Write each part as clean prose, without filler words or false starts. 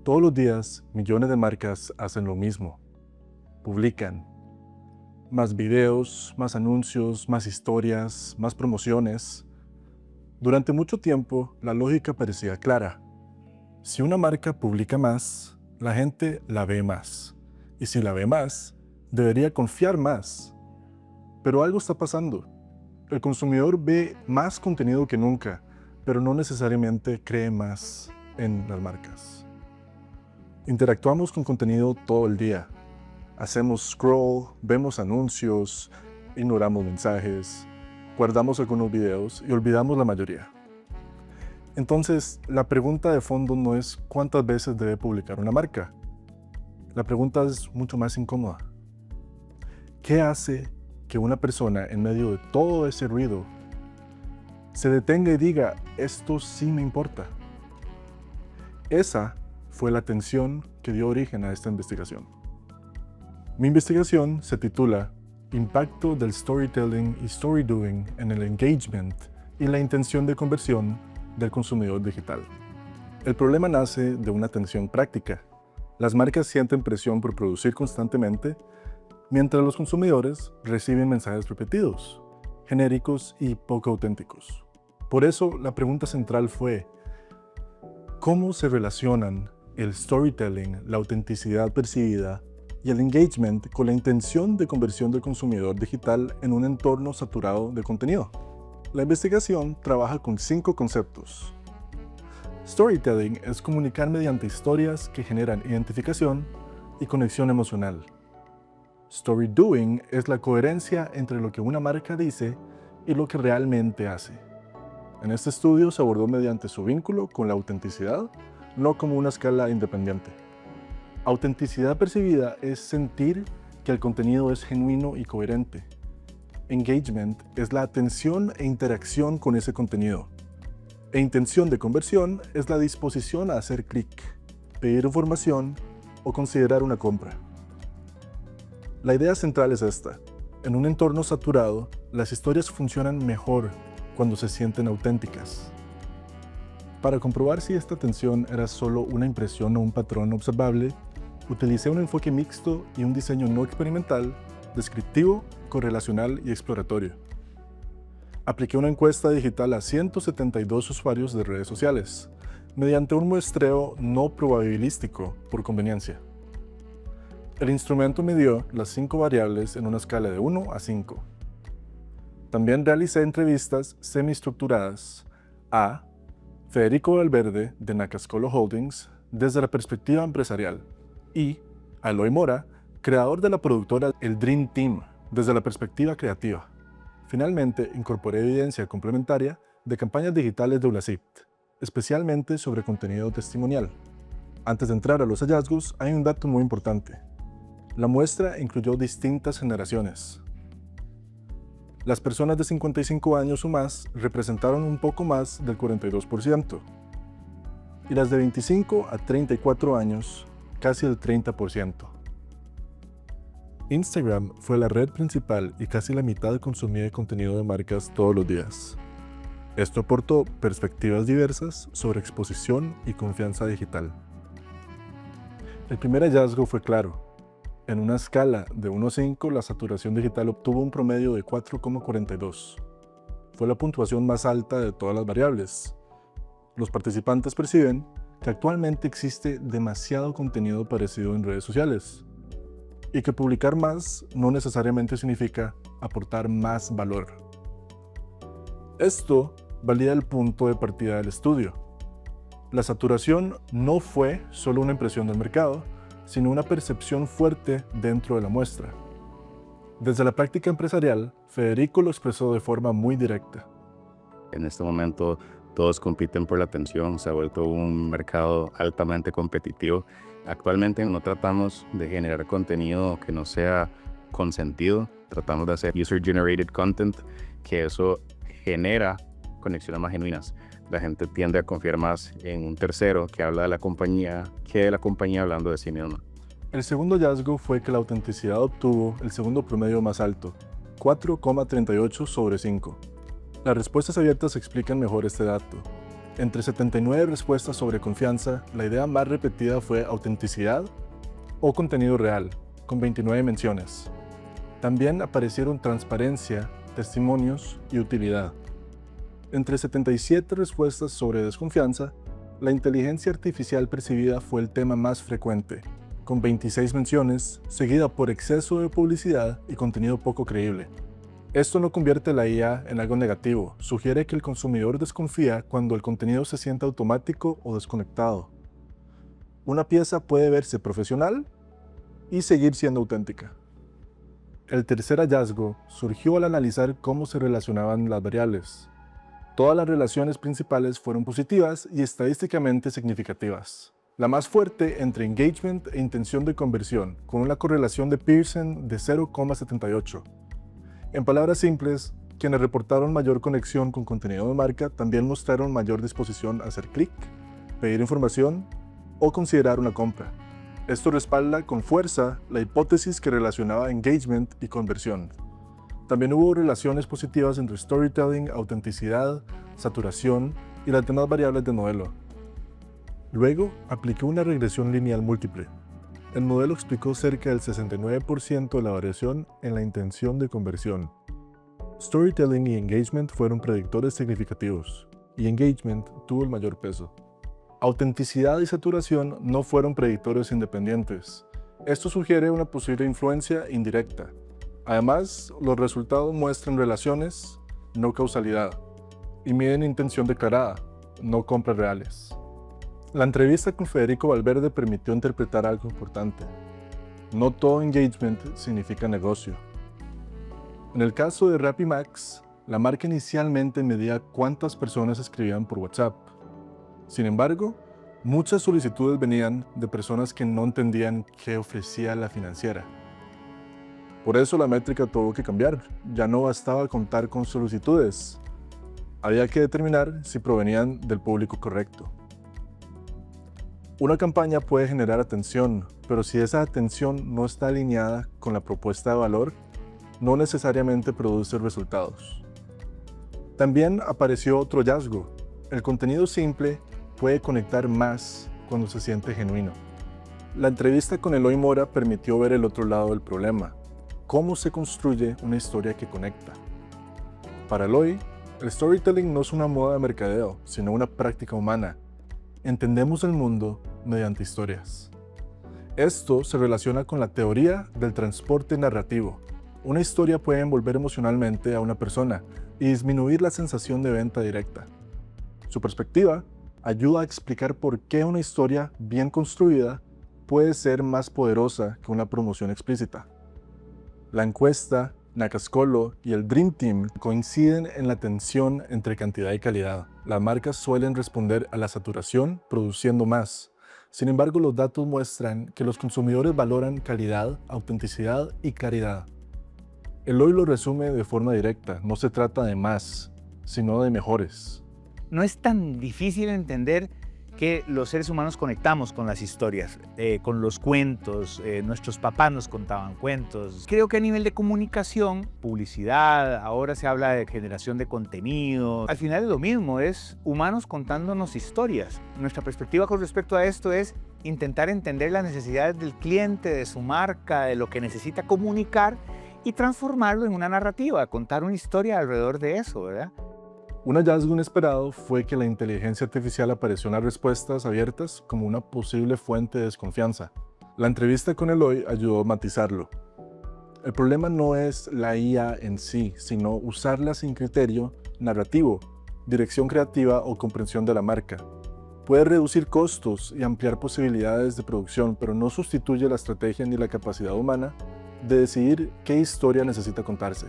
Todos los días, millones de marcas hacen lo mismo. Publican más videos, más anuncios, más historias, más promociones. Durante mucho tiempo, la lógica parecía clara. Si una marca publica más, la gente la ve más. Y si la ve más, debería confiar más. Pero algo está pasando. El consumidor ve más contenido que nunca, pero no necesariamente cree más en las marcas. Interactuamos con contenido todo el día. Hacemos scroll, vemos anuncios, ignoramos mensajes, guardamos algunos videos y olvidamos la mayoría. Entonces, la pregunta de fondo no es cuántas veces debe publicar una marca. La pregunta es mucho más incómoda. ¿Qué hace que una persona en medio de todo ese ruido se detenga y diga, esto sí me importa? Esa fue la tensión que dio origen a esta investigación. Mi investigación se titula Impacto del Storytelling y Story Doing en el Engagement y la intención de conversión del consumidor digital. El problema nace de una tensión práctica. Las marcas sienten presión por producir constantemente, mientras los consumidores reciben mensajes repetidos, genéricos y poco auténticos. Por eso, la pregunta central fue, ¿cómo se relacionan el storytelling, la autenticidad percibida y el engagement con la intención de conversión del consumidor digital en un entorno saturado de contenido? La investigación trabaja con 5 conceptos. Storytelling es comunicar mediante historias que generan identificación y conexión emocional. Story Doing es la coherencia entre lo que una marca dice y lo que realmente hace. En este estudio se abordó mediante su vínculo con la autenticidad, no como una escala independiente. Autenticidad percibida es sentir que el contenido es genuino y coherente. Engagement es la atención e interacción con ese contenido. E intención de conversión es la disposición a hacer clic, pedir información o considerar una compra. La idea central es esta. En un entorno saturado, las historias funcionan mejor cuando se sienten auténticas. Para comprobar si esta atención era solo una impresión o un patrón observable, utilicé un enfoque mixto y un diseño no experimental, descriptivo, correlacional y exploratorio. Apliqué una encuesta digital a 172 usuarios de redes sociales, mediante un muestreo no probabilístico por conveniencia. El instrumento midió las 5 variables en una escala de 1 a 5. También realicé entrevistas semiestructuradas a Federico Valverde de Nakascolo Holdings desde la perspectiva empresarial y a Eloy Mora, creador de la productora El Dream Team, desde la perspectiva creativa. Finalmente, incorporé evidencia complementaria de campañas digitales de Ulacipt, especialmente sobre contenido testimonial. Antes de entrar a los hallazgos, hay un dato muy importante. La muestra incluyó distintas generaciones. Las personas de 55 años o más representaron un poco más del 42%, y las de 25 a 34 años, casi el 30%. Instagram fue la red principal y casi la mitad consumía de contenido de marcas todos los días. Esto aportó perspectivas diversas sobre exposición y confianza digital. El primer hallazgo fue claro. En una escala de 1 a 5, la saturación digital obtuvo un promedio de 4,42. Fue la puntuación más alta de todas las variables. Los participantes perciben que actualmente existe demasiado contenido parecido en redes sociales y que publicar más no necesariamente significa aportar más valor. Esto valida el punto de partida del estudio. La saturación no fue solo una impresión del mercado, sino una percepción fuerte dentro de la muestra. Desde la práctica empresarial, Federico lo expresó de forma muy directa. En este momento todos compiten por la atención, se ha vuelto un mercado altamente competitivo. Actualmente no tratamos de generar contenido que no sea consentido, tratamos de hacer user-generated content, que eso genera conexiones más genuinas. La gente tiende a confiar más en un tercero que habla de la compañía que de la compañía hablando de sí misma. El segundo hallazgo fue que la autenticidad obtuvo el segundo promedio más alto, 4,38 sobre 5. Las respuestas abiertas explican mejor este dato. Entre 79 respuestas sobre confianza, la idea más repetida fue autenticidad o contenido real, con 29 menciones. También aparecieron transparencia, testimonios y utilidad. Entre 77 respuestas sobre desconfianza, la inteligencia artificial percibida fue el tema más frecuente, con 26 menciones, seguida por exceso de publicidad y contenido poco creíble. Esto no convierte la IA en algo negativo, sugiere que el consumidor desconfía cuando el contenido se siente automático o desconectado. Una pieza puede verse profesional y seguir siendo auténtica. El tercer hallazgo surgió al analizar cómo se relacionaban las variables. Todas las relaciones principales fueron positivas y estadísticamente significativas. La más fuerte entre engagement e intención de conversión, con una correlación de Pearson de 0,78. En palabras simples, quienes reportaron mayor conexión con contenido de marca también mostraron mayor disposición a hacer clic, pedir información o considerar una compra. Esto respalda con fuerza la hipótesis que relacionaba engagement y conversión. También hubo relaciones positivas entre storytelling, autenticidad, saturación y las demás variables del modelo. Luego, apliqué una regresión lineal múltiple. El modelo explicó cerca del 69% de la variación en la intención de conversión. Storytelling y engagement fueron predictores significativos, y engagement tuvo el mayor peso. Autenticidad y saturación no fueron predictores independientes. Esto sugiere una posible influencia indirecta. Además, los resultados muestran relaciones, no causalidad, y miden intención declarada, no compras reales. La entrevista con Federico Valverde permitió interpretar algo importante. No todo engagement significa negocio. En el caso de RappiMax, la marca inicialmente medía cuántas personas escribían por WhatsApp. Sin embargo, muchas solicitudes venían de personas que no entendían qué ofrecía la financiera. Por eso la métrica tuvo que cambiar. Ya no bastaba contar con solicitudes. Había que determinar si provenían del público correcto. Una campaña puede generar atención, pero si esa atención no está alineada con la propuesta de valor, no necesariamente produce resultados. También apareció otro hallazgo. El contenido simple puede conectar más cuando se siente genuino. La entrevista con Eloy Mora permitió ver el otro lado del problema. ¿Cómo se construye una historia que conecta? Para Eloy, el storytelling no es una moda de mercadeo, sino una práctica humana. Entendemos el mundo mediante historias. Esto se relaciona con la teoría del transporte narrativo. Una historia puede envolver emocionalmente a una persona y disminuir la sensación de venta directa. Su perspectiva ayuda a explicar por qué una historia bien construida puede ser más poderosa que una promoción explícita. La encuesta, Nakascolo y el Dream Team coinciden en la tensión entre cantidad y calidad. Las marcas suelen responder a la saturación produciendo más. Sin embargo, los datos muestran que los consumidores valoran calidad, autenticidad y claridad. Eloy lo resume de forma directa: no se trata de más, sino de mejores. No es tan difícil entender que los seres humanos conectamos con las historias, con los cuentos. Nuestros papás nos contaban cuentos. Creo que a nivel de comunicación, publicidad, ahora se habla de generación de contenido. Al final es lo mismo, es humanos contándonos historias. Nuestra perspectiva con respecto a esto es intentar entender las necesidades del cliente, de su marca, de lo que necesita comunicar y transformarlo en una narrativa, contar una historia alrededor de eso, ¿verdad? Un hallazgo inesperado fue que la inteligencia artificial apareció en las respuestas abiertas como una posible fuente de desconfianza. La entrevista con Eloy ayudó a matizarlo. El problema no es la IA en sí, sino usarla sin criterio narrativo, dirección creativa o comprensión de la marca. Puede reducir costos y ampliar posibilidades de producción, pero no sustituye la estrategia ni la capacidad humana de decidir qué historia necesita contarse.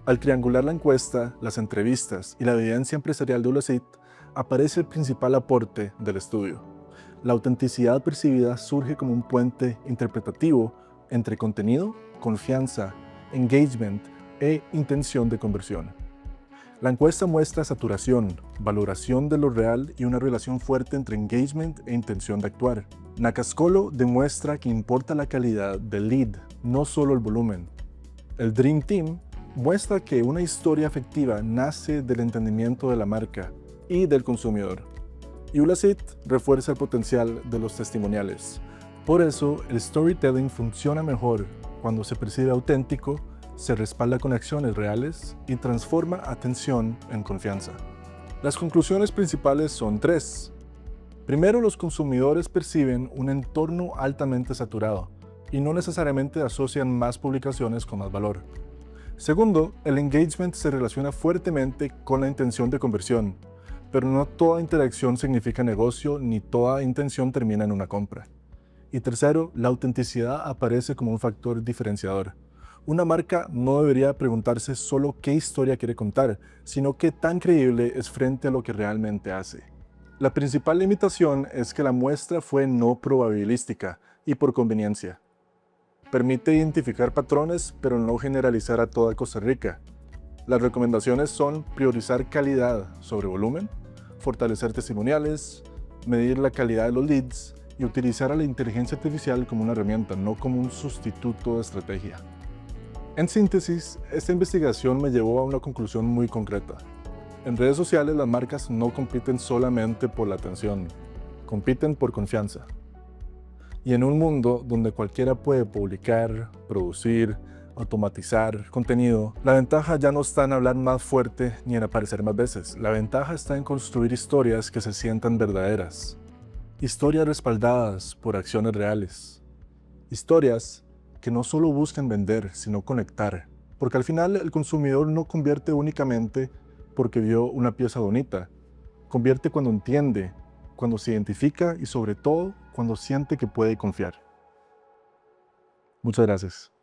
Al triangular la encuesta, las entrevistas y la evidencia empresarial de Ulecit, aparece el principal aporte del estudio. La autenticidad percibida surge como un puente interpretativo entre contenido, confianza, engagement e intención de conversión. La encuesta muestra saturación, valoración de lo real y una relación fuerte entre engagement e intención de actuar. Nakascolo demuestra que importa la calidad del lead, no solo el volumen. El Dream Team muestra que una historia afectiva nace del entendimiento de la marca, y del consumidor. EULACIT refuerza el potencial de los testimoniales. Por eso, el storytelling funciona mejor cuando se percibe auténtico, se respalda con acciones reales y transforma atención en confianza. Las conclusiones principales son 3. Primero, los consumidores perciben un entorno altamente saturado y no necesariamente asocian más publicaciones con más valor. Segundo, el engagement se relaciona fuertemente con la intención de conversión, pero no toda interacción significa negocio ni toda intención termina en una compra. Y tercero, la autenticidad aparece como un factor diferenciador. Una marca no debería preguntarse solo qué historia quiere contar, sino qué tan creíble es frente a lo que realmente hace. La principal limitación es que la muestra fue no probabilística y por conveniencia. Permite identificar patrones, pero no generalizar a toda Costa Rica. Las recomendaciones son priorizar calidad sobre volumen, fortalecer testimoniales, medir la calidad de los leads y utilizar a la inteligencia artificial como una herramienta, no como un sustituto de estrategia. En síntesis, esta investigación me llevó a una conclusión muy concreta. En redes sociales las marcas no compiten solamente por la atención, compiten por confianza. Y en un mundo donde cualquiera puede publicar, producir, automatizar contenido, la ventaja ya no está en hablar más fuerte ni en aparecer más veces. La ventaja está en construir historias que se sientan verdaderas. Historias respaldadas por acciones reales. Historias que no solo buscan vender, sino conectar. Porque al final el consumidor no convierte únicamente porque vio una pieza bonita. Convierte cuando entiende, cuando se identifica y sobre todo cuando siente que puede confiar. Muchas gracias.